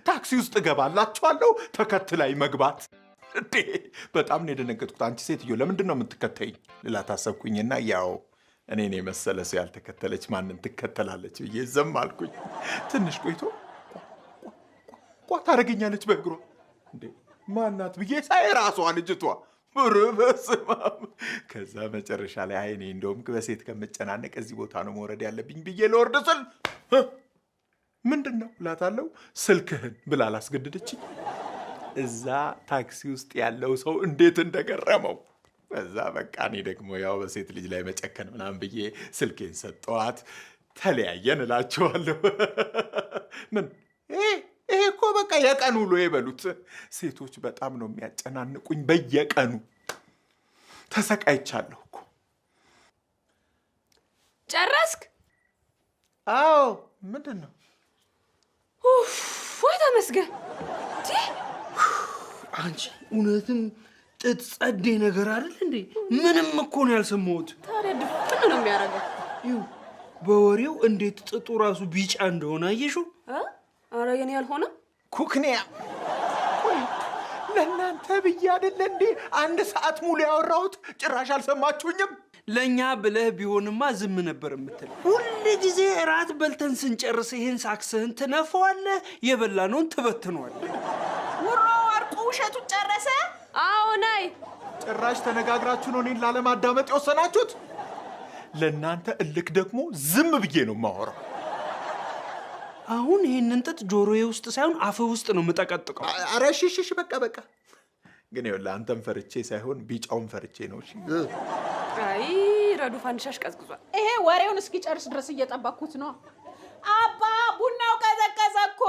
ታክሲ ውስጥ ገባላችኋለሁ ተከትላይ መግባት እንዴ በጣም ነው የደነገጥኩት አንቺ ሴትዮ ለምንድን ነው የምትከተይኝ ልላት አሰብኩኝና ያው እኔ መሰለ ሰው ያልተከተለች ማንን ትከተላለች ብዬ ዘም አልኩኝ ትንሽ ቆይቶ ቋ ታረጋኛለች በእግሯ እንዴ ማናት ብዬ ሳይ ራሷ ልጅቷ በስማም ከዛ መጨረሻ ላይ አይኔ እንደውም በሴት ከመጨናነቅ እዚህ ቦታ ነው መውረድ ያለብኝ ብዬ ለወርድ ስል ምንድነው ላታለው ስልክህን ብላ አላስገደደችኝ እዛ ታክሲ ውስጥ ያለው ሰው እንዴት እንደገረመው እዛ በቃ እኔ ደግሞ ያው በሴት ልጅ ላይ መጨከን ምናምን ብዬ ስልኬን ሰጠዋት ተለያየን እላቸዋለሁ ምን ይሄ እኮ በቃ የቀኑ ውሎ ይበሉት ሴቶች በጣም ነው የሚያጨናንቁኝ በየቀኑ ተሰቃይቻለሁ እኮ ጨረስክ አዎ ምንድነው ወይ ተመስገን አንቺ እውነትም ጥጥ ጸዴ ነገር አይደል እንዴ ምንም እኮ ነው ያልሰማሁት ታዲያ ድፍን ነው የሚያረጋው ይው በወሬው እንዴት ጥጡ ራሱ ቢጫ እንደሆነ አየሽው አረ የኔ ያልሆነ ኩክኒያ ለእናንተ ብዬ አይደል እንዴ አንድ ሰዓት ሙሉ ያወራሁት ጭራሽ አልሰማችሁኝም ለኛ ብለህ ቢሆንማ ዝም ነበር የምትል ሁሉ ጊዜ ራት በልተን ስንጨርስ ይሄን ሳክስህን ትነፋዋለህ የበላነውን ትበትነዋለህ ወሮ ወርቁ ውሸቱን ጨረሰ አዎ ነይ ጭራሽ ተነጋግራችሁ ነው እኔን ላለማዳመጥ የወሰናችሁት ለእናንተ እልክ ደግሞ ዝም ብዬ ነው የማወራው አሁን ይሄንን ጥጥ ጆሮዬ ውስጥ ሳይሆን አፍ ውስጥ ነው የምጠቀጥቀው ኧረ ሽሽሽ በቃ ግን ይኸውልህ አንተም ፈርቼ ሳይሆን ቢጫውን ፈርቼ ነው እሺ አይ ረዱ ፋንዲሻሽ ቀዝቅዟል ይሄ ወሬውን እስኪ ጨርስ ድረስ እየጠባኩት ነው አባ ቡናው ቀዘቀዘ እኮ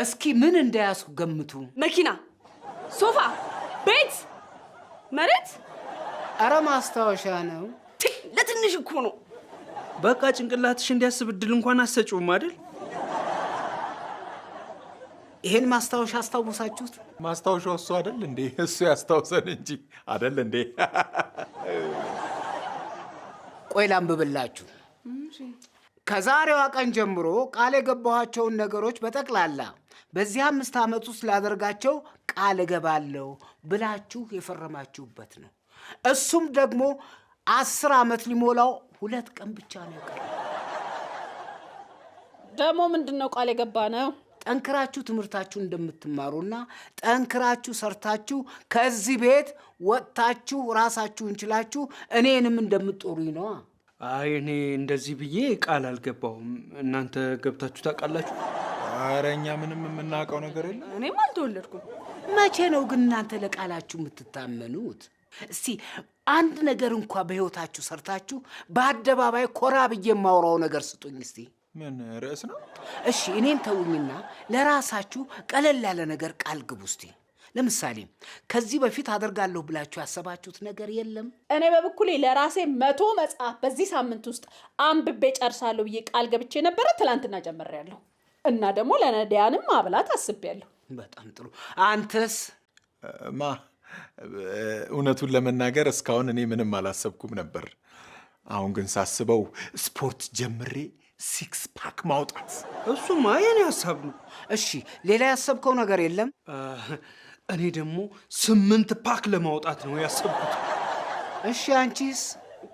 እስኪ ምን እንዳያሱ ገምቱ መኪና ሶፋ ቤት መሬት አረ ማስታወሻ ነው ለትንሽ እኮ ነው በቃ ጭንቅላትሽ እንዲያስብ እድል እንኳን አሰጪውም አይደል ይሄን ማስታወሻ አስታውሳችሁት ማስታወሻው እሱ አይደል እንዴ እሱ ያስታውሰን እንጂ አይደል እንዴ ቆይ ላንብብላችሁ ከዛሬዋ ቀን ጀምሮ ቃል የገባኋቸውን ነገሮች በጠቅላላ በዚህ 5 ዓመት ውስጥ ላደርጋቸው ቃል እገባለሁ ብላችሁ የፈረማችሁበት ነው እሱም ደግሞ 10 ዓመት ሊሞላው 2 ቀን ብቻ ነው የቀረው ደግሞ ምንድነው ቃል የገባነው ጠንክራችሁ ትምህርታችሁ እንደምትማሩና ጠንክራችሁ ሰርታችሁ ከዚህ ቤት ወጣችሁ ራሳችሁን ችላችሁ እኔንም እንደምትጦሩኝ ነው አይ እኔ እንደዚህ ብዬ ቃል አልገባሁም እናንተ ገብታችሁ ታውቃላችሁ አረኛ ምንም የምናውቀው ነገር የለም እኔም አልተወለድኩም መቼ ነው ግን እናንተ ለቃላችሁ የምትታመኑት እስቲ አንድ ነገር እንኳን በህይወታችሁ ሰርታችሁ በአደባባይ ኮራ ብዬ የማወራው ነገር ስጡኝ እስቲ ምን ርዕስ ነው እሺ እኔን ተውኝና ለራሳችሁ ቀለል ያለ ነገር ቃል ግቡ እስቲ ለምሳሌ ከዚህ በፊት አደርጋለሁ ብላችሁ ያሰባችሁት ነገር የለም እኔ በበኩሌ ለራሴ 100 መጽሐፍ በዚህ ሳምንት ውስጥ አንብቤ ጨርሳለሁ ብዬ ቃል ገብቼ ነበር ትላንትና ጀምሬያለሁ እና ደግሞ ለነዳያንም ማብላት አስቤያለሁ በጣም ጥሩ አንተስ ማ እውነቱን ለመናገር እስካሁን እኔ ምንም አላሰብኩም ነበር አሁን ግን ሳስበው ስፖርት ጀምሬ 6 ፓክ ማውጣት እሱማ የኔ ሐሳብ ነው እሺ ሌላ ያሰብከው ነገር የለም እኔ ደግሞ 8 ፓክ ለማውጣት ነው ያሰብኩት እሺ አንቺስ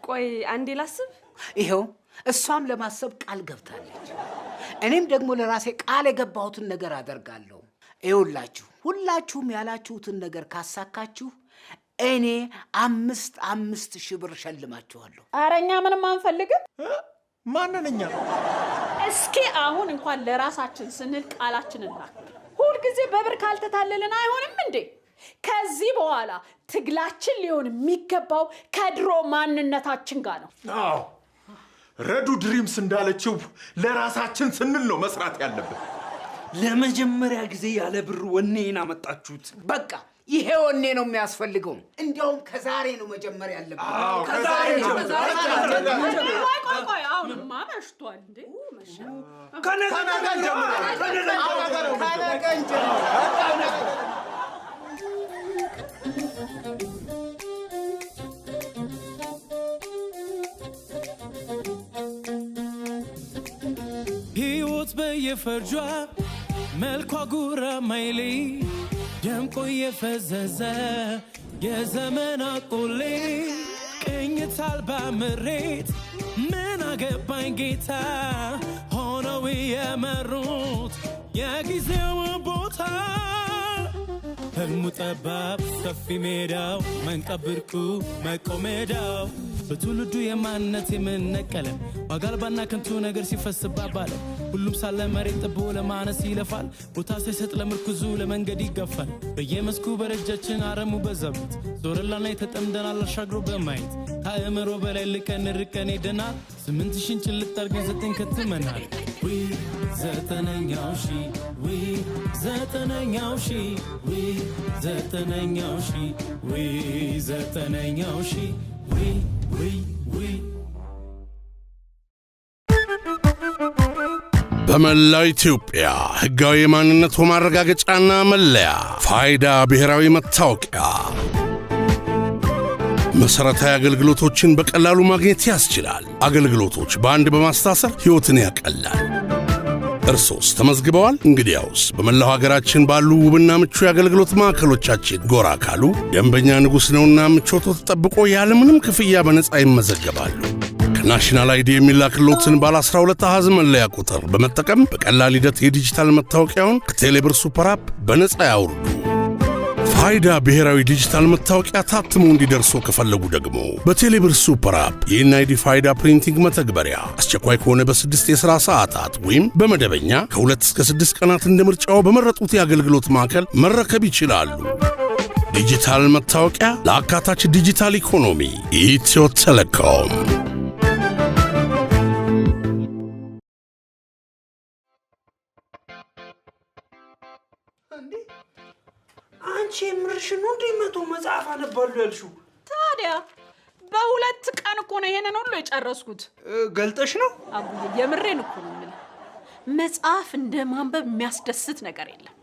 ቆይ አንዴ ላስብ ይሄው እሷም ለማሰብ ቃል ገብታለች እኔም ደግሞ ለራሴ ቃል የገባሁትን ነገር አደርጋለሁ ይውላችሁ ሁላችሁም ያላችሁትን ነገር ካሳካችሁ እኔ 5 ሺህ ብር ሸልማችኋለሁ አረኛ ምንም አንፈልግም ማንነኛ እስኪ አሁን እንኳን ለራሳችን ስንል ቃላችንና ሁሉ ጊዜ በብር ካልተታለልን አይሆንም እንዴ ከዚህ በኋላ ትግላችን ሊሆን የሚገባው ከድሮ ማንነታችን ጋር ነው አዎ ረዱ ድሪምስ እንዳለችው ለራሳችን ስንል ነው መስራት ያለብን ለመጀመሪያ ጊዜ ያለ ብር ወኔን አመጣችሁት በቃ ይሄ ወኔ ነው የሚያስፈልገው። እንዲያውም ከዛሬ ነው መጀመር ያለብን። ከዛሬ ቆይ አሁንማ መሽቷል እንዴ? ከነገ ጀምሮ ሕይወት በየፈርጇ መልኳ ጉራ ማይሌ ደምቆ የፈዘዘ የዘመን አቆሌ ቅኝት አልባ ምሬት ምን አገባኝ ጌታ ሆነው የመሩት የጊዜው ቦታ ህልሙ ጠባብ ሰፊ ሜዳው መንቀብርኩ መቆሜዳው በትውልዱ የማንነት የምንነቀለ ዋጋልባና ከንቱ ነገር ሲፈስባባለ ሁሉም ሳለ መሬት ጥቦ ለማነስ ይለፋል ቦታ ሳይሰጥ ለምርኩዙ ለመንገድ ይገፋል በየመስኩ በረጃችን አረሙ በዛበት ዞረላና የተጠምደናል አሻግሮ በማየት ከአእምሮ በላይ ልቀን ርቀን ሄደናል 8,000 ጭልጥ አድርገን 9 ከትመናል ዘጠነኛው ሺ ዘጠነኛው ሺ ዘጠነኛው ሺ ዘጠነኛው ሺ በመላው ኢትዮጵያ ሕጋዊ የማንነት ማረጋገጫና መለያ ፋይዳ ብሔራዊ መታወቂያ መሰረታዊ አገልግሎቶችን በቀላሉ ማግኘት ያስችላል። አገልግሎቶች በአንድ በማስታሰር ሕይወትን ያቀላል። እርሶስ ተመዝግበዋል? እንግዲያውስ በመላው ሀገራችን ባሉ ውብና ምቹ የአገልግሎት ማዕከሎቻችን ጎራ ካሉ ደንበኛ ንጉሥ ነውና ምቾቶ ተጠብቆ ያለምንም ክፍያ በነጻ ይመዘገባሉ። ከናሽናል አይዲ የሚላክሎትን ባለ 12 አሃዝ መለያ ቁጥር በመጠቀም በቀላል ሂደት የዲጂታል መታወቂያውን ከቴሌብር ሱፐር አፕ በነጻ ያውርዱ። ፋይዳ ብሔራዊ ዲጂታል መታወቂያ ታትሞ እንዲደርሶ ከፈለጉ ደግሞ በቴሌብር ሱፐር አፕ የኤንአይዲ ፋይዳ ፕሪንቲንግ መተግበሪያ አስቸኳይ ከሆነ በ6 የሥራ ሰዓታት ወይም በመደበኛ ከ2 እስከ 6 ቀናት እንደምርጫው በመረጡት የአገልግሎት ማዕከል መረከብ ይችላሉ። ዲጂታል መታወቂያ ለአካታች ዲጂታል ኢኮኖሚ ኢትዮ ቴሌኮም። አንቺ ምርሽን ነው እንደመቶ መጽሐፍ አነባሉ ያልሽው? ታዲያ በሁለት ቀን እኮ ነው ይሄንን ሁሉ የጨረስኩት። ገልጠሽ ነው? አቡዬ የምሬን እኮ ነው የምልህ። መጽሐፍ እንደ ማንበብ የሚያስደስት ነገር የለም።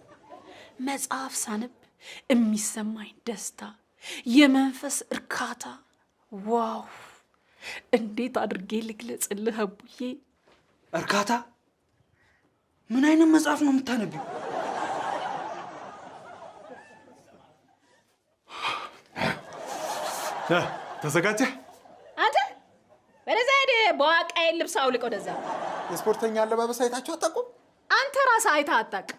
መጽሐፍ ሳነብ የሚሰማኝ ደስታ፣ የመንፈስ እርካታ፣ ዋው! እንዴት አድርጌ ልግለጽልህ አቡዬ? እርካታ? ምን አይነት መጽሐፍ ነው የምታነቢው? ተዘጋጀህ? አንተ ወደዛ ሄደ። በዋቃዬ ልብስ አውልቅ ወደዛ። የስፖርተኛ አለባበስ አይታችሁ አታውቁም? አንተ ራስህ አይተህ አታውቅም?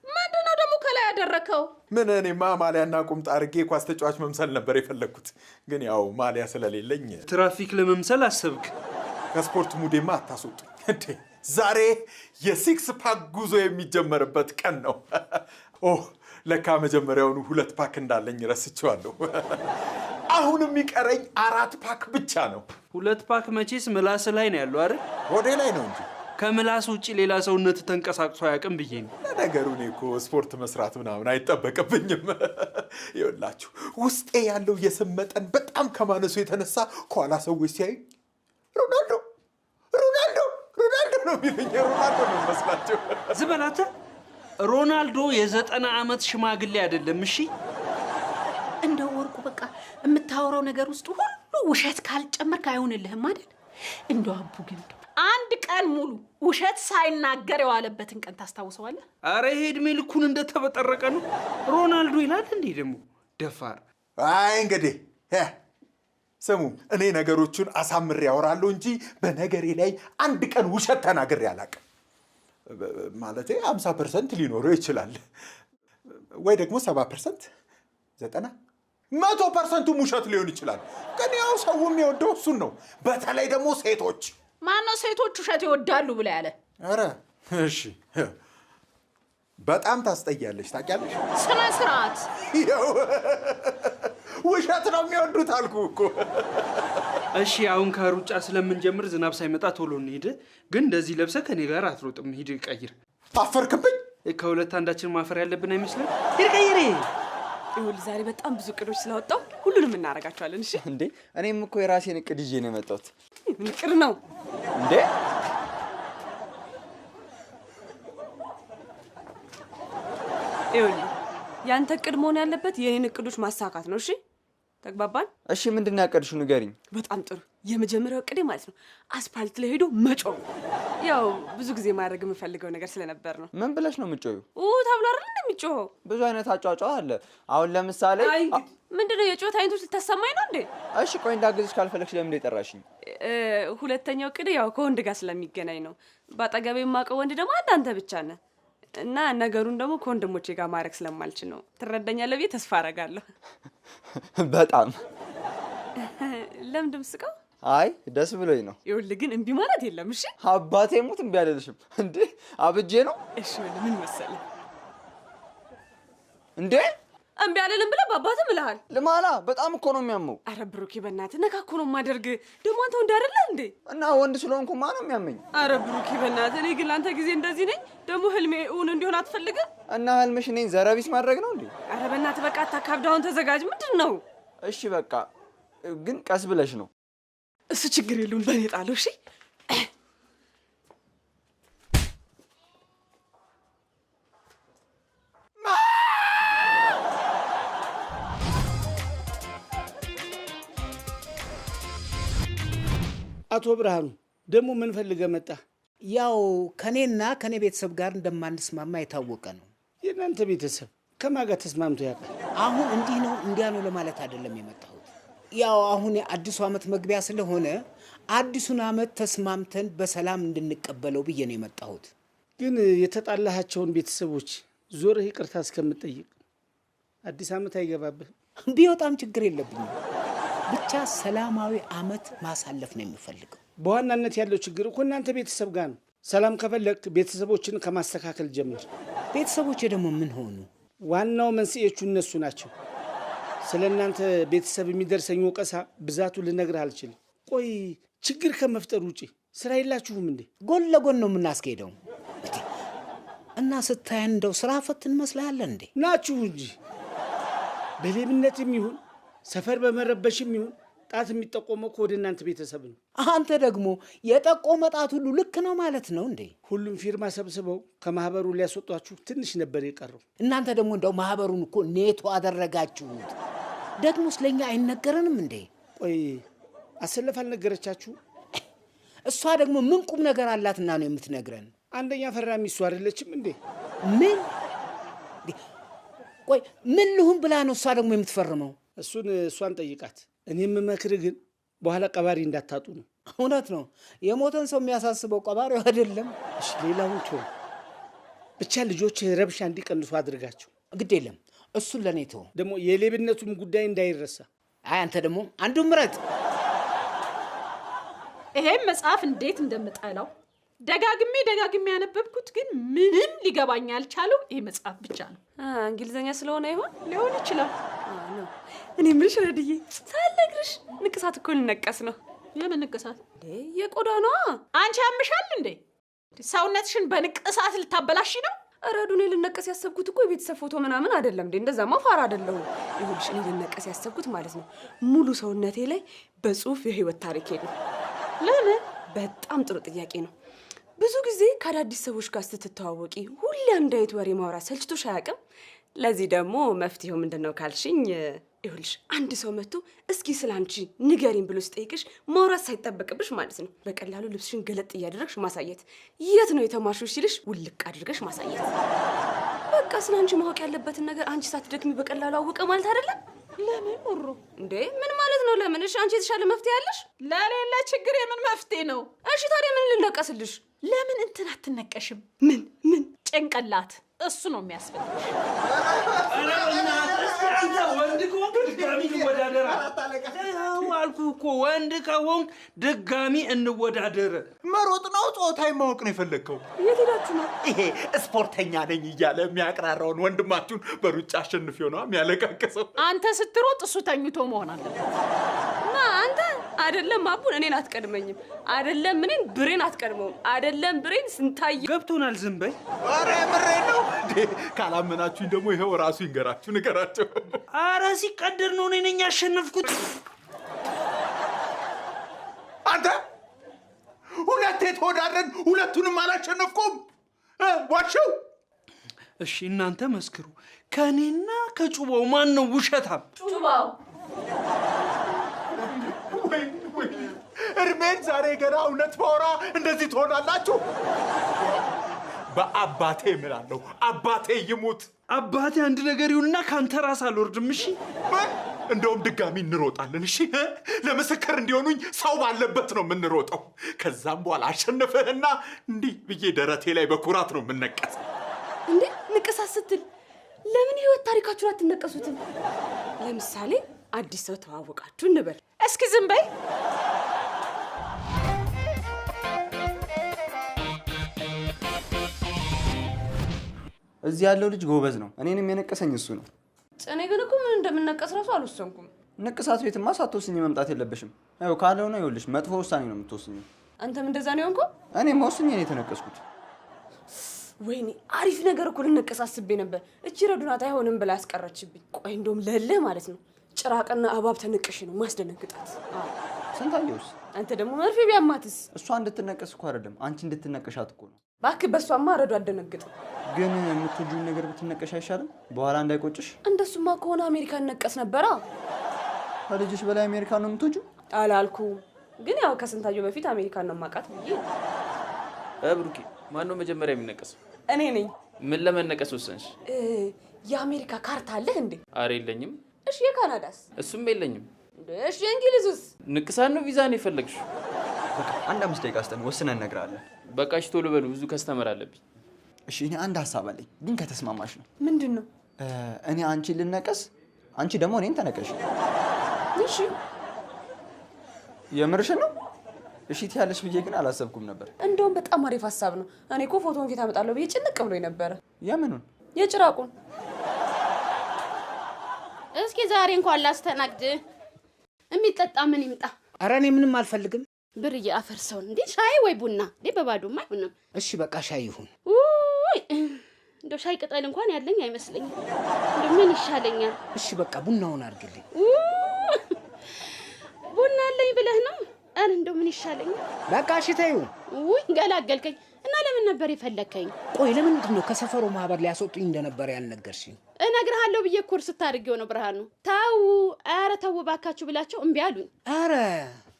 ምንድነው ደግሞ ከላይ ያደረከው? ምን እኔማ ማሊያና ቁምጣ አድርጌ ኳስ ተጫዋች መምሰል ነበር የፈለግኩት፣ ግን ያው ማሊያ ስለሌለኝ ትራፊክ ለመምሰል አሰብክ? ከስፖርት ሙዴማ አታስወጡኝ እንዴ! ዛሬ የሲክስ ፓክ ጉዞ የሚጀመርበት ቀን ነው። ኦህ ለካ መጀመሪያውኑ 2 ፓክ እንዳለኝ ረስቼዋለሁ። አሁን የሚቀረኝ 4 ፓክ ብቻ ነው። 2 ፓክ መቼስ ምላስ ላይ ነው ያለው አይደል? ሆዴ ላይ ነው እንጂ ከምላስ ውጪ ሌላ ሰውነት ተንቀሳቅሶ አያውቅም ብዬ ነው። ነገሩ እኔ እኮ ስፖርት መስራት ምናምን አይጠበቅብኝም። ይኸውላችሁ ውስጤ ያለው የስም መጠን በጣም ከማነሱ የተነሳ ከኋላ ሰዎች ሲያዩ ሮናልዶ ሮናልዶ ሮናልዶ ነው የሚሉኝ። ሮናልዶ ነው መስላቸው። ዝም በል አንተ። ሮናልዶ የ90 ዓመት ሽማግሌ አይደለም። እሺ እንደው ወርቁ በቃ የምታወራው ነገር ውስጥ ሁሉ ውሸት ካልጨመርክ አይሆንልህም አይደል? እንደው አቡ ግን አንድ ቀን ሙሉ ውሸት ሳይናገር የዋለበትን ቀን ታስታውሰዋለህ? አረ ይሄ ዕድሜ ልኩን እንደተበጠረቀ ነው። ሮናልዶ ይላል እንዴ ደግሞ ደፋር። አይ እንግዲህ ስሙ፣ እኔ ነገሮቹን አሳምሬ ያወራለሁ እንጂ በነገሬ ላይ አንድ ቀን ውሸት ተናግሬ አላውቅም። ማለቴ 50% ሊኖረው ይችላል፣ ወይ ደግሞ 70%፣ 90፣ 100% ውሸት ሊሆን ይችላል። ግን ያው ሰው የሚወደው እሱን ነው። በተለይ ደግሞ ሴቶች። ማነው ሴቶች ውሸት ይወዳሉ ብለ ያለ? አረ እሺ፣ በጣም ታስጠያለሽ ታውቂያለሽ። ስነ ስርዓት። ውሸት ነው የሚወዱት አልኩ እኮ። እሺ አሁን ከሩጫ ስለምንጀምር ዝናብ ሳይመጣ ቶሎ እንሂድ። ግን እንደዚህ ለብሰህ ከኔ ጋር አትሮጥም። ሂድ ቀይር። አፈርክብኝ። ከሁለት አንዳችን ማፈር ያለብን አይመስልም? ሂድ ቀይር። ይሁን ዛሬ በጣም ብዙ እቅዶች ስላወጣው ሁሉንም እናረጋቸዋለን እሺ እንዴ እኔም እኮ የራሴን እቅድ ይዤ ነው የመጣሁት ምን እቅድ ነው እንዴ ይሁን ያንተ እቅድ መሆን ያለበት የኔን እቅዶች ማሳካት ነው እሺ ተግባባን እሺ ምንድነው ያቀድሽው ንገሪኝ በጣም ጥሩ የመጀመሪያው እቅዴ ማለት ነው አስፋልት ላይ ሄዶ መጮህ ያው ብዙ ጊዜ ማድረግ የምፈልገው ነገር ስለነበር ነው ምን ብለሽ ነው የምትጮዩ ተብሎ አይደል እንደሚጮህ ብዙ አይነት አጫጫው አለ አሁን ለምሳሌ ምንድነው የጮህ አይነቶች ልታሰማኝ ነው እንዴ እሺ ቆይ እንዳግዝሽ ካልፈለግሽ ለምን እንደጠራሽኝ ሁለተኛው እቅዴ ያው ከወንድ ጋር ስለሚገናኝ ነው ባጠገቤ የማውቀው ወንድ ደግሞ አንተ ብቻ ነህ እና ነገሩን ደግሞ ከወንድሞቼ ጋር ማድረግ ስለማልችል ነው ትረዳኛለህ ብዬ ተስፋ አደርጋለሁ በጣም ለምን ደምስቀው አይ ደስ ብሎኝ ነው ይኸውልህ ግን እምቢ ማለት የለም እሺ አባቴ ሙት እምቢ አልልሽም እንዴ አብጄ ነው እሺ ምን መሰለህ እንዴ እምቢ አልልም ብለህ በአባትህ ምልሃል ልማላ በጣም እኮ ነው የሚያመው አረ ብሩኬ በእናትህ ነካኩ ነው ማደርግ ደግሞ አንተ ወንድ አይደለህ እንዴ እና ወንድ ስለሆንኩ ማን ነው የሚያመኝ አረ ብሩኬ በእናትህ እኔ ግን አንተ ጊዜ እንደዚህ ነኝ ደግሞ ህልሜ እውን እንዲሆን አትፈልግም እና ህልምሽ እኔን ዘረቢስ ማድረግ ነው እንዴ አረ በእናትህ በቃ አታካብዳውን ተዘጋጅ ምንድነው እሺ በቃ ግን ቀስ ብለሽ ነው እሱ ችግር የለውም በኔ ጣለው እሺ አቶ ብርሃኑ ደግሞ ምን ፈልገህ መጣ ያው ከኔና ከኔ ቤተሰብ ጋር እንደማንስማማ የታወቀ ነው የናንተ ቤተሰብ ከማን ጋር ተስማምቶ ያውቃል አሁን እንዲህ ነው እንዲያ ነው ለማለት አይደለም የመጣሁት ያው አሁን አዲሱ አመት መግቢያ ስለሆነ አዲሱን አመት ተስማምተን በሰላም እንድንቀበለው ብዬ ነው የመጣሁት ግን የተጣላሃቸውን ቤተሰቦች ዞር ይቅርታ እስከምትጠይቅ አዲስ አመት አይገባብህም ቢወጣም ችግር የለብኝም ብቻ ሰላማዊ አመት ማሳለፍ ነው የሚፈልገው በዋናነት ያለው ችግር እኮ እናንተ ቤተሰብ ጋር ነው ሰላም ከፈለክ ቤተሰቦችን ከማስተካከል ጀምር ቤተሰቦች ደግሞ ምን ሆኑ ዋናው መንስኤዎቹ እነሱ ናቸው ስለናንተ ቤተሰብ የሚደርሰኝ ወቀሳ ብዛቱ ልነግርህ አልችልም ቆይ ችግር ከመፍጠር ውጪ ስራ የላችሁም እንዴ ጎን ለጎን ነው የምናስኬደው እና ስታየን እንደው ስራ ፈትን መስላለህ እንዴ ናችሁ እንጂ በሌብነትም ይሁን ሰፈር በመረበሽም ይሁን ጣት የሚጠቆመው ወደ እናንተ ቤተሰብ ነው አንተ ደግሞ የጠቆመ ጣት ሁሉ ልክ ነው ማለት ነው እንዴ ሁሉም ፊርማ ሰብስበው ከማህበሩ ሊያስወጧችሁ ትንሽ ነበር የቀረው እናንተ ደግሞ እንደው ማህበሩን እኮ ኔቶ አደረጋችሁት ደግሞ ስለኛ አይነገረንም እንዴ ቆይ አሰለፍ አልነገረቻችሁ እሷ ደግሞ ምን ቁም ነገር አላትና ነው የምትነግረን አንደኛ ፈራሚ እሷ አይደለችም እንዴ ምን ቆይ ምን ልሁን ብላ ነው እሷ ደግሞ የምትፈርመው እሷን ጠይቃት እኔም መክርህ ግን በኋላ ቀባሪ እንዳታጡ ነው እውነት ነው የሞተን ሰው የሚያሳስበው ቀባሪው አይደለም እሺ ሌላውን ተው ብቻ ልጆች ረብሻ እንዲቀንሱ አድርጋቸው ግድ የለም እሱን ለኔ ተው ደግሞ የሌብነቱም ጉዳይ እንዳይረሳ አይ አንተ ደግሞ አንዱ ምረጥ ይሄን መጽሐፍ እንዴት እንደምጠላው ደጋግሜ ያነበብኩት ግን ምንም ሊገባኝ አልቻለው ይሄ መጽሐፍ ብቻ ነው እንግሊዘኛ ስለሆነ ይሆን ሊሆን ይችላል እኔ ምንሽ ረድዬ ሳልነግርሽ ንቅሳት እኮ ልነቀስ ነው የምን ንቅሳት የቆዳ ነው አንቺ ያምሻል እንዴ ሰውነትሽን በንቅሳት ልታበላሽ ነው ረዱኔ ልነቀስ ያሰብኩት እኮ የቤተሰብ ፎቶ ምናምን አይደለም እንዴ እንደዛማ ፋራ አይደለም ይሁንሽ እኔ ልነቀስ ያሰብኩት ማለት ነው ሙሉ ሰውነቴ ላይ በጽሁፍ የህይወት ታሪኬ ነው ለምን በጣም ጥሩ ጥያቄ ነው ብዙ ጊዜ ከአዳዲስ ሰዎች ጋር ስትተዋወቂ ሁሌ አንድ አይነት ወሬ ማውራት ሰልችቶሽ አያውቅም ለዚህ ደግሞ መፍትሄው ምንድነው ካልሽኝ ይሁንሽ አንድ ሰው መጥቶ እስኪ ስላንቺ ንገሪኝ ብሎ ሲጠይቅሽ ማውራት ሳይጠበቅብሽ ማለት ነው በቀላሉ ልብስሽን ገለጥ እያደረግሽ ማሳየት የት ነው የተማርሽው ሲልሽ ውልቅ አድርገሽ ማሳየት በቃ ስላንቺ ማወቅ ያለበትን ነገር አንቺ ሳትደክሚ በቀላሉ አወቀ ማለት አይደለም ለምን ወሮ እንዴ ምን ማለት ነው ለምን እሺ አንቺ የተሻለ መፍትሄ ያለሽ ለሌላ ችግር የምን መፍትሄ ነው እሺ ታዲያ ምን ልንነቀስልሽ ለምን እንትን አትነቀሽም ምን ጭንቅላት እሱ ነው የሚያስፈልግሽ ወንድ ከሆንክ ድጋሚ እንወዳደር አልኩህ እኮ ወንድ ከሆንክ ድጋሚ እንወዳደር መሮጥ ነው ጾታዬ ማወቅ ነው የፈለግከው የት ሄዳችሁ ነው ይሄ ስፖርተኛ ነኝ እያለ የሚያቀራራውን ወንድማችሁን በሩጫ አሸንፊው ነው የሚያለቃቅሰው አንተ ስትሮጥ እሱ ተኝቶ መሆን አለበት እና አንተ አይደለም አቡን እኔን አትቀድመኝም። አይደለም እኔን ብሬን አትቀድመውም። አይደለም ብሬን ስንታየው ገብቶናል። ዝም በይ። ኧረ ምሬን ነው እንዴ! ካላመናችሁኝ ደግሞ ይሄው ራሱ ይንገራችሁ፣ ንገራቸው። ኧረ ሲቀደር ነው እኔ ነኝ ያሸነፍኩት። አንተ ሁለቴ ተወዳድረን ሁለቱንም አላሸነፍኩም። ዋሽው። እሺ እናንተ መስክሩ። ከኔና ከጩባው ማን ነው ውሸታም? ጩባው። እርሜን ዛሬ ገና እውነት ባወራ እንደዚህ ትሆናላችሁ? በአባቴ እምላለሁ። አባቴ ይሙት። አባቴ አንድ ነገር ይሁንና ካንተ ራስ አልወርድም። እሺ እንደውም ድጋሚ እንሮጣለን። እሺ ለምስክር እንዲሆኑኝ ሰው ባለበት ነው የምንሮጠው። ከዛም በኋላ አሸነፈህና እንዲህ ብዬ ደረቴ ላይ በኩራት ነው የምነቀስ። እንዴ ንቅሳት ስትል ለምን ህይወት ታሪካችሁን አትነቀሱትም? ለምሳሌ አዲስ ሰው ተዋወቃችሁ እንበል። እስኪ ዝም በይ። እዚህ ያለው ልጅ ጎበዝ ነው። እኔንም የነቀሰኝ እሱ ነው። እኔ ግን እኮ ምን እንደምነቀስ ራሱ አልወሰንኩም። ንቅሳት ቤትማ ሳትወስኝ መምጣት የለብሽም። ያው ካልሆነ ይኸውልሽ መጥፎ ውሳኔ ነው የምትወስኚው። አንተም እንደዛ ነው የሆንከው? እኔም ወስኜ ነው የተነቀስኩት። ወይኔ አሪፍ ነገር እኮ ልነቀስ አስቤ ነበር። እቺ ረዱናት አይሆንም ብላ ያስቀረችብኝ። ቆይ እንደውም ለለ ማለት ነው ጭራቅና እባብ ተነቅሽ ነው ማስደነግጣት። ስንታየውስ? አንተ ደግሞ መርፌ ቢያማትስ? እሷ እንድትነቀስ እኮ አይደለም አንቺ እንድትነቀሻት እኮ ነው። እባክህ በሷማ ረዱ አደነግጥም። ግን የምትወጂውን ነገር ብትነቀሽ አይሻልም? በኋላ እንዳይቆጭሽ። እንደሱማ ከሆነ አሜሪካን ነቀስ ነበራ። ከልጅሽ በላይ አሜሪካን ነው የምትወጂው? አላልኩም፣ ግን ያው ከስንታየው በፊት አሜሪካን ነው ማቃት ብዬ። ብሩኬ ማን ነው መጀመሪያ የሚነቀሰው? እኔ ነኝ። ምን ለመነቀስ ወሰንሽ? የአሜሪካ ካርታ አለህ እንዴ? አረ የለኝም። እሺ የካናዳስ? እሱም የለኝም። እሺ የእንግሊዝስ? ንቅሳት ነው ቪዛ ነው የፈለግሽው? በቃ አንድ 5 ደቂቃ አስጠን ወስነን እነግራለን። በቃ እሺ ቶሎ በሉ፣ ብዙ ከስተመር አለብኝ። እሺ እኔ አንድ ሀሳብ አለኝ፣ ግን ከተስማማሽ ነው። ምንድን ነው? እኔ አንቺን ልነቀስ፣ አንቺ ደግሞ እኔን ተነቀሽ። እሺ የምርሽን ነው? እሺ ትያለሽ ብዬ ግን አላሰብኩም ነበር። እንደውም በጣም አሪፍ ሀሳብ ነው። እኔ እኮ ፎቶውን ፊት አመጣለሁ ብዬ ጭንቅ ብሎኝ ነበረ። የምኑን? የጭራቁን። እስኪ ዛሬ እንኳን ላስተናግድ። የሚጠጣ ምን ይምጣ? ኧረ እኔ ምንም አልፈልግም። ብርዬ አፈርሰውን እንዴ! ሻይ ወይ ቡና? እንዴ በባዶማ አይሆንም። እሺ በቃ ሻይ ይሁን። ውይ እንደው ሻይ ቅጠል እንኳን ያለኝ አይመስለኝም። እንደው ምን ይሻለኛል? እሺ በቃ ቡናውን አድርግልኝ። ቡና አለኝ ብለህ ነው? አረ እንደው ምን ይሻለኛል? በቃ እሺ ተይው። ውይ ገላገልከኝ። እና ለምን ነበር የፈለከኝ? ቆይ ለምንድን ነው ከሰፈሩ ማህበር ሊያስወጡኝ እንደነበር ያልነገርሽኝ? እነግርሃለሁ ብዬ ኮርስ ታርጌው ነው ብርሃኑ። ታው አረ ተው ባካችሁ ብላቸው እምቢ አሉኝ። አረ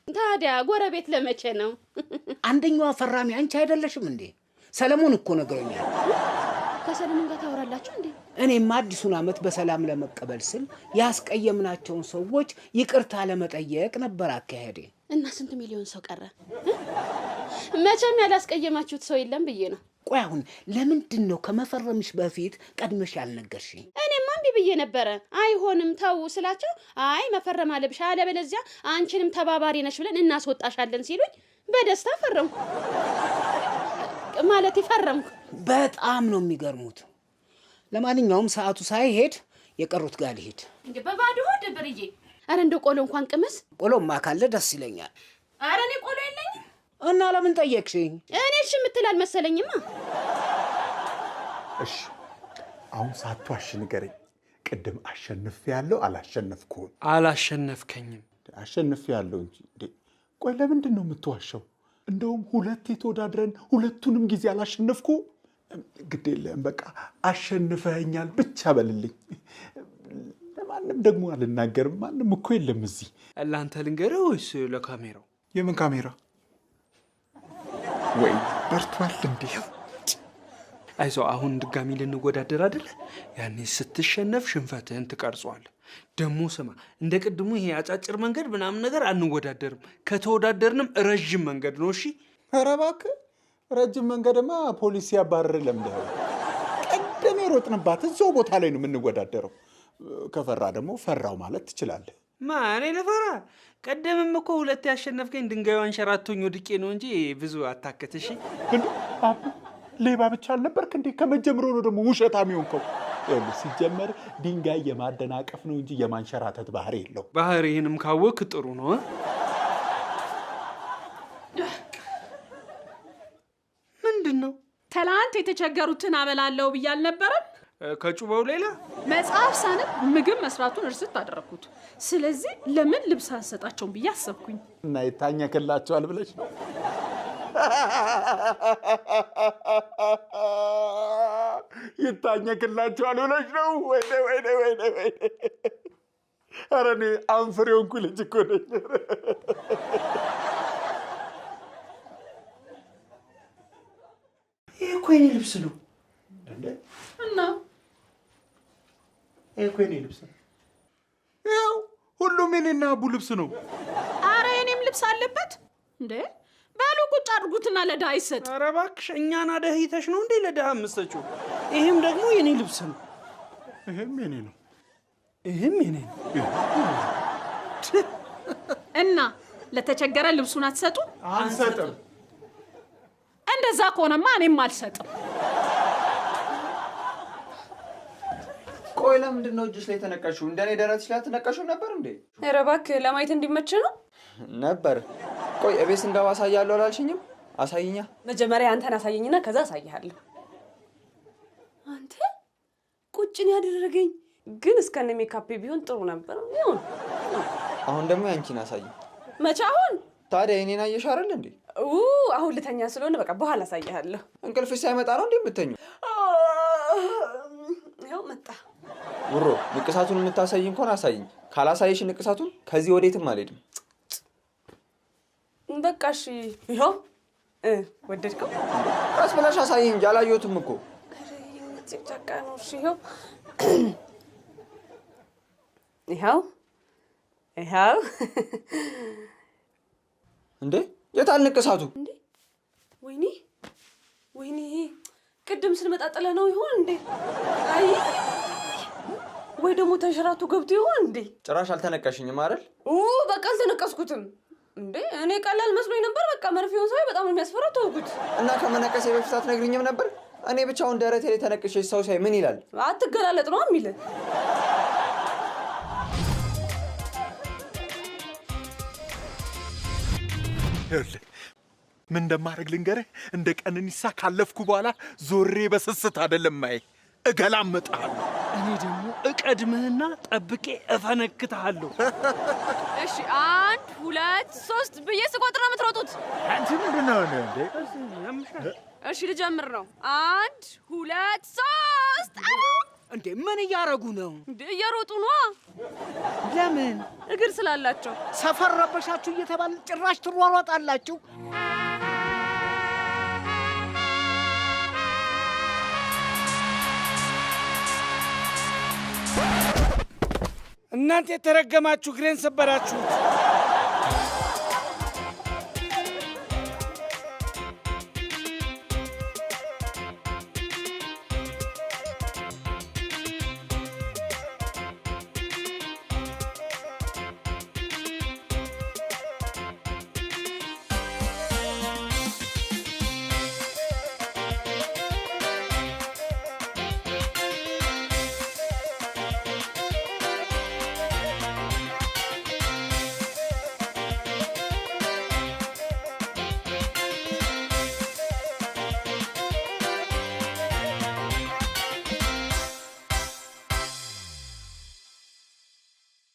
ታዲያ ጎረቤት ለመቼ ነው? አንደኛዋ ፈራሚ አንቺ አይደለሽም እንዴ? ሰለሞን እኮ ነግሮኛል። ከሰለሞን ጋር ታወራላችሁ እንዴ? እኔም አዲሱን ዓመት በሰላም ለመቀበል ስል ያስቀየምናቸውን ሰዎች ይቅርታ ለመጠየቅ ነበር አካሄዴ። እና ስንት ሚሊዮን ሰው ቀረ? መቼም ያላስቀየማችሁት ሰው የለም ብዬ ነው። ቆይ አሁን ለምንድን ነው ከመፈረምሽ በፊት ቀድመሽ ያልነገርሽኝ? እኔማ እምቢ ብዬ ነበረ። አይሆንም ተው ስላቸው አይ መፈረም አለብሽ አለበለዚያ አንቺንም ተባባሪ ነሽ ብለን እናስወጣሻለን ሲሉኝ በደስታ ፈረምኩ። ማለት ይፈረምኩ። በጣም ነው የሚገርሙት። ለማንኛውም ሰዓቱ ሳይሄድ የቀሩት ጋር ልሂድ። እንዴ በባዶ ሆድ ብርዬ። አረ እንደው ቆሎ እንኳን ቅመስ። ቆሎማ ካለ ደስ ይለኛል። አረ እኔ ቆሎ የለኝም። እና ለምን ጠየቅሽኝ? እኔ እሺ የምትል አልመሰለኝማ። እሺ አሁን ሳትዋሽ ንገረኝ። ቅድም አሸንፌያለሁ አላሸነፍኩም? አላሸነፍከኝም። አሸንፌያለሁ እንጂ። ቆይ ለምንድን ነው የምትዋሸው? እንደውም ሁለቴ ተወዳድረን ሁለቱንም ጊዜ አላሸነፍኩ። ግድ የለም በቃ አሸንፈኸኛል ብቻ በልልኝ። ለማንም ደግሞ አልናገርም። ማንም እኮ የለም እዚህ። ለአንተ ልንገርህ ወይስ ለካሜራው? የምን ካሜራ? ወይ በርቷል እንዴ? አይዞህ አሁን ድጋሚ ልንወዳደር አይደለ? ያኔ ስትሸነፍ ሽንፈትህን ትቀርጿለህ። ደግሞ ስማ፣ እንደ ቅድሙ ይሄ አጫጭር መንገድ ምናምን ነገር አንወዳደርም። ከተወዳደርንም ረጅም መንገድ ነው። እሺ? ኧረ እባክህ ረጅም መንገድማ ፖሊስ ያባረር ለምደ ቀደም የሮጥንባት እዛው ቦታ ላይ ነው የምንወዳደረው። ከፈራ ደግሞ ፈራው ማለት ትችላለህ። ማን ልፈራ? ቀደምም እኮ ሁለት ያሸነፍከኝ ድንጋዩ አንሸራቶኝ ወድቄ ነው እንጂ ብዙ አታከትሽ። እንዴ አባ ሌባ ብቻ አልነበርክ እንዴ? ከመጀመሩ ነው ደግሞ ውሸታም የሆንከው። ሲጀመር ድንጋይ የማደናቀፍ ነው እንጂ የማንሸራተት ባህሪ የለው። ባህሪህንም ካወቅ ጥሩ ነው። የተቸገሩትን አበላለሁ ብያል ነበረም? ከጩበው ሌላ መጽሐፍ ሳነብ ምግብ መስራቱን እርስት አደረኩት። ስለዚህ ለምን ልብስ አንሰጣቸውም ብዬ አሰብኩኝ። እና ይታኘክላቸዋል ብለሽ ነው? ይታኘክላቸዋል ብለሽ ነው? ወይኔ ወይኔ ወይኔ ወይኔ! ኧረ እኔ አንፍሬውን ልጅ እኮ ነኝ። ይሄ እኮ የኔ ልብስ ነው። እና ይሄ እኮ የኔ ልብስ ነው። ይኸው ሁሉም የኔና አቡ ልብስ ነው። አረ የኔም ልብስ አለበት እንዴ? በሉ ቁጭ አድርጉትና ለድሃ ይሰጥ። ኧረ እባክሽ እኛን አደህይተሽ ነው እንዴ ለድሃ የምትሰጪው? ይሄም ደግሞ የኔ ልብስ ነው። ይሄም የኔ ነው። ይሄም የኔ ነው። እና ለተቸገረ ልብሱን አትሰጡ? አንሰጥም። እንደዛ ከሆነማ እኔም አልሰጥም። ቆይ ለምንድን ነው እጅሽ ላይ ተነቀሽው? እንደኔ ደረትሽ ላይ ተነቀሽው ነበር እንዴ? ኧረ እባክህ ለማየት እንዲመች ነው ነበር። ቆይ እቤት ስንገባ አሳያለሁ አላልሽኝም? አሳይኛ። መጀመሪያ አንተን አሳየኝና ከዛ አሳይሃለሁ። አንተ ቁጭን ያደረገኝ ግን እስከነ ሜካፕ ቢሆን ጥሩ ነበር። ይሁን። አሁን ደግሞ ያንቺን አሳይ። መቼ አሁን? ታዲያ እኔን አየሽ አይደል እንዴ? አሁን ልተኛ ስለሆነ በቃ በኋላ አሳይሃለሁ። እንቅልፍሽ ሳይመጣ ነው እንዴ የምትተኙ? ያው መጣ። ውሮ ንቅሳቱን የምታሳይ እንኳን አሳይኝ። ካላሳይሽ ንቅሳቱን ከዚህ ወዴትም አልሄድም። በቃ እሺ። ይኸው ወደድከው? ቀስ ብለሽ አሳይኝ እንጂ አላየሁትም እኮ። ጭቃ ነው። እሺ ይኸው እንዴ የታል ንቅሳቱ? እንዴ ወይኔ ቅድም ስንመጣ ጥለህ ነው ይሆን እንዴ? አይ ወይ ደግሞ ተንሸራቱ ገብቶ ይሆን እንዴ? ጭራሽ አልተነቀሽኝም አይደል? በቃ አልተነቀስኩትም እንዴ። እኔ ቀላል መስሎኝ ነበር። በቃ መርፌውን ሳይ በጣም የሚያስፈራ ተውኩት። እና ከመነቀሴ በፊት አትነግሪኝም ነበር? እኔ ብቻውን ደረቴ ላይ ተነቅሼ ሰው ሳይ ምን ይላል? አትገላለጥ ነው የሚል። ምን እንደማደርግ ልንገርህ? እንደ ቀነኒሳ ካለፍኩ በኋላ ዞሬ በስስት አይደለም ማይ እገላምጥሃለሁ። እኔ ደግሞ እቀድምህና ጠብቄ እፈነክትሃለሁ። እሺ 1 2 3 ብዬ ስቆጥር ነው የምትሮጡት? አንቺ ምንድን ነው እንዴ? እሺ ልጀምር ነው። 1 2 3 እንዴ ምን እያረጉ ነው? እንዴ እየሮጡ ነው። ለምን? እግር ስላላቸው። ሰፈር ረበሻችሁ እየተባለ ጭራሽ ትሯሯጣላችሁ። እናንተ የተረገማችሁ እግሬን ሰበራችሁት።